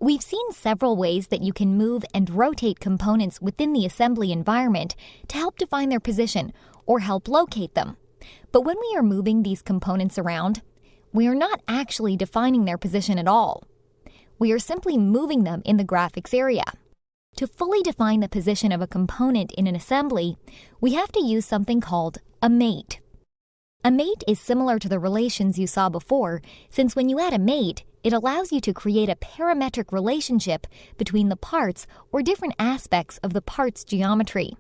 We've seen several ways that you can move and rotate components within the assembly environment to help define their position or help locate them. But when we are moving these components around, we are not actually defining their position at all. We are simply moving them in the graphics area. To fully define the position of a component in an assembly, we have to use something called a mate. A mate is similar to the relations you saw before, since when you add a mate, it allows you to create a parametric relationship between the parts or different aspects of the part's geometry.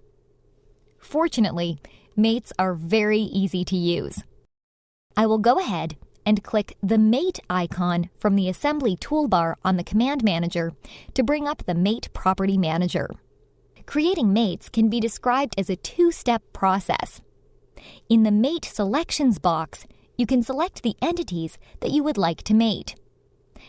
Fortunately, mates are very easy to use. I will go ahead and click the Mate icon from the Assembly toolbar on the Command Manager to bring up the Mate Property Manager. Creating mates can be described as a two-step process. In the Mate Selections box, you can select the entities that you would like to mate.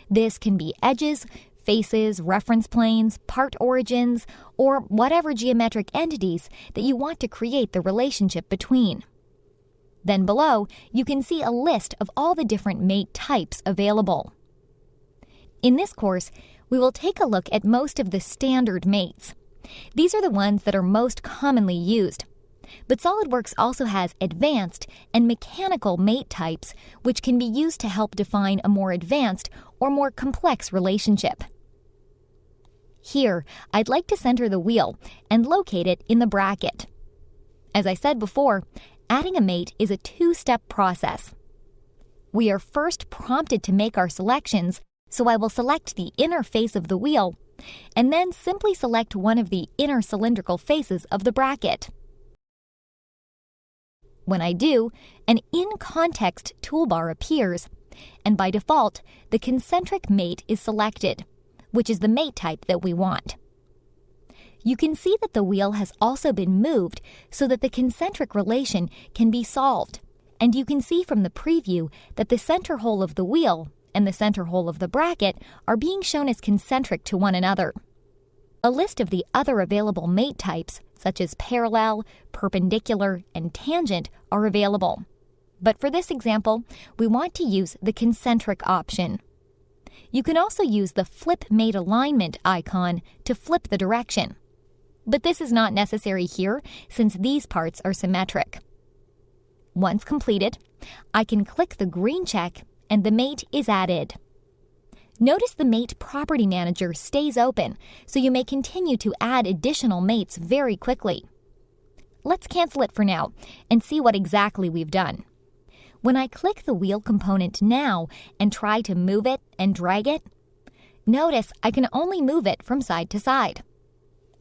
This can be edges, faces, reference planes, part origins, or whatever geometric entities that you want to create the relationship between. Then below, you can see a list of all the different mate types available. In this course, we will take a look at most of the standard mates. These are the ones that are most commonly used. But SOLIDWORKS also has advanced and mechanical mate types, which can be used to help define a more advanced or more complex relationship. Here, I'd like to center the wheel and locate it in the bracket. As I said before, adding a mate is a two-step process. We are first prompted to make our selections, so I will select the inner face of the wheel, and then simply select one of the inner cylindrical faces of the bracket. When I do, an in-context toolbar appears, and by default, the concentric mate is selected, which is the mate type that we want. You can see that the wheel has also been moved so that the concentric relation can be solved, and you can see from the preview that the center hole of the wheel and the center hole of the bracket are being shown as concentric to one another. A list of the other available mate types, such as parallel, perpendicular, and tangent, are available. But for this example, we want to use the concentric option. You can also use the Flip Mate Alignment icon to flip the direction. But this is not necessary here since these parts are symmetric. Once completed, I can click the green check and the mate is added. Notice the Mate Property Manager stays open, so you may continue to add additional mates very quickly. Let's cancel it for now and see what exactly we've done. When I click the wheel component now and try to move it and drag it, notice I can only move it from side to side.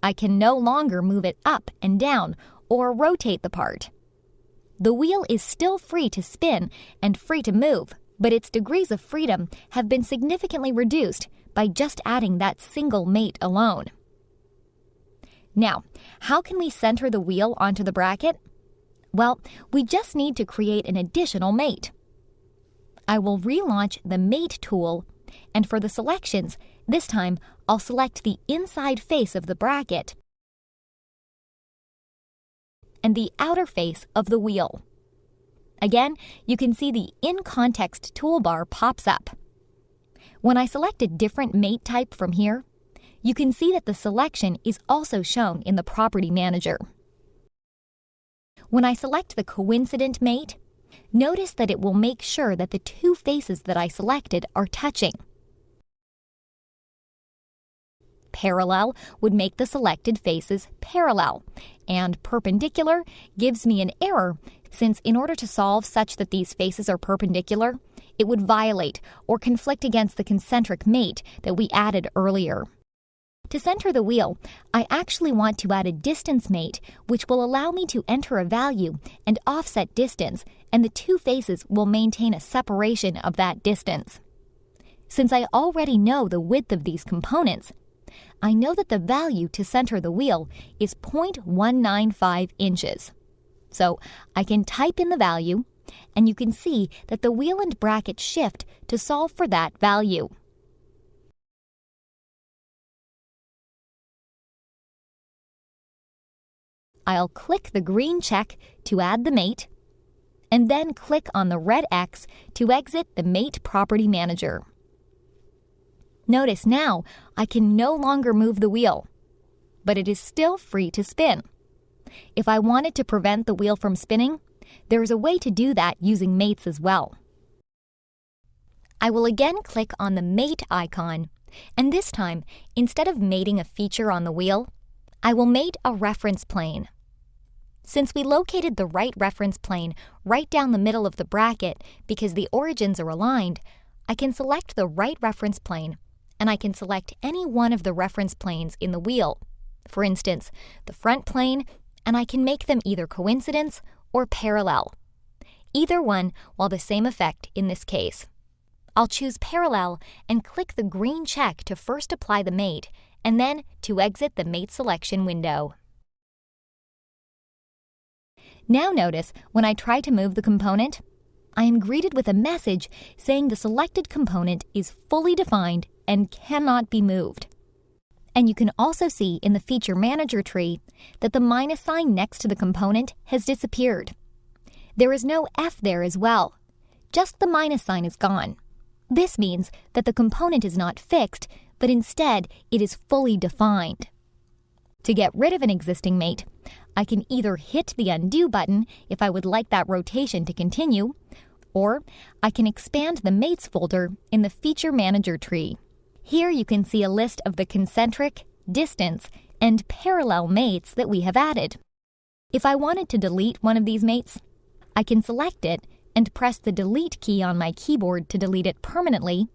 I can no longer move it up and down or rotate the part. The wheel is still free to spin and free to move, but its degrees of freedom have been significantly reduced by just adding that single mate alone. Now, how can we center the wheel onto the bracket? Well, we just need to create an additional mate. I will relaunch the Mate tool, and for the selections, this time I'll select the inside face of the bracket and the outer face of the wheel. Again, you can see the In-Context toolbar pops up. When I select a different mate type from here, you can see that the selection is also shown in the Property Manager. When I select the coincident mate, notice that it will make sure that the two faces that I selected are touching. Parallel would make the selected faces parallel, and perpendicular gives me an error since in order to solve such that these faces are perpendicular, it would violate or conflict against the concentric mate that we added earlier. To center the wheel, I actually want to add a distance mate, which will allow me to enter a value and offset distance, and the two faces will maintain a separation of that distance. Since I already know the width of these components, I know that the value to center the wheel is 0.195 inches. So I can type in the value, and you can see that the wheel and bracket shift to solve for that value. I'll click the green check to add the mate, and then click on the red X to exit the Mate Property Manager. Notice now I can no longer move the wheel, but it is still free to spin. If I wanted to prevent the wheel from spinning, there is a way to do that using mates as well. I will again click on the mate icon, and this time, instead of mating a feature on the wheel, I will mate a reference plane. Since we located the right reference plane right down the middle of the bracket because the origins are aligned, I can select the right reference plane, and I can select any one of the reference planes in the wheel, for instance, the front plane, and I can make them either coincidence or parallel. Either one will have the same effect in this case. I'll choose parallel and click the green check to first apply the mate, and then to exit the mate selection window. Now notice when I try to move the component, I am greeted with a message saying the selected component is fully defined and cannot be moved. And you can also see in the Feature Manager tree that the minus sign next to the component has disappeared. There is no F there as well. Just the minus sign is gone. This means that the component is not fixed, but instead it is fully defined. To get rid of an existing mate, I can either hit the undo button if I would like that rotation to continue, or I can expand the mates folder in the Feature Manager tree. Here you can see a list of the concentric, distance, and parallel mates that we have added. If I wanted to delete one of these mates, I can select it and press the Delete key on my keyboard to delete it permanently,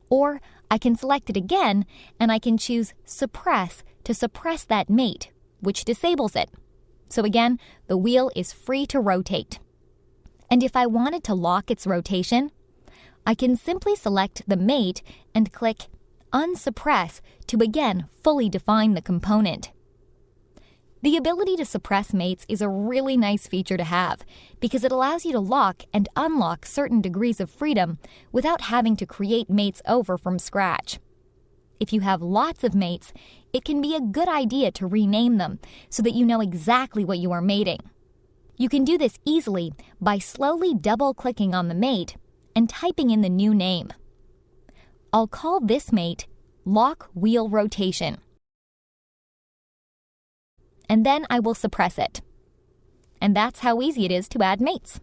or I can select it again and I can choose Suppress to suppress that mate, which disables it. So again, the wheel is free to rotate. And if I wanted to lock its rotation, I can simply select the mate and click Unsuppress to again fully define the component. The ability to suppress mates is a really nice feature to have because it allows you to lock and unlock certain degrees of freedom without having to create mates over from scratch. If you have lots of mates, it can be a good idea to rename them so that you know exactly what you are mating. You can do this easily by slowly double-clicking on the mate and typing in the new name. I'll call this mate Lock Wheel Rotation. And then I will suppress it. And that's how easy it is to add mates.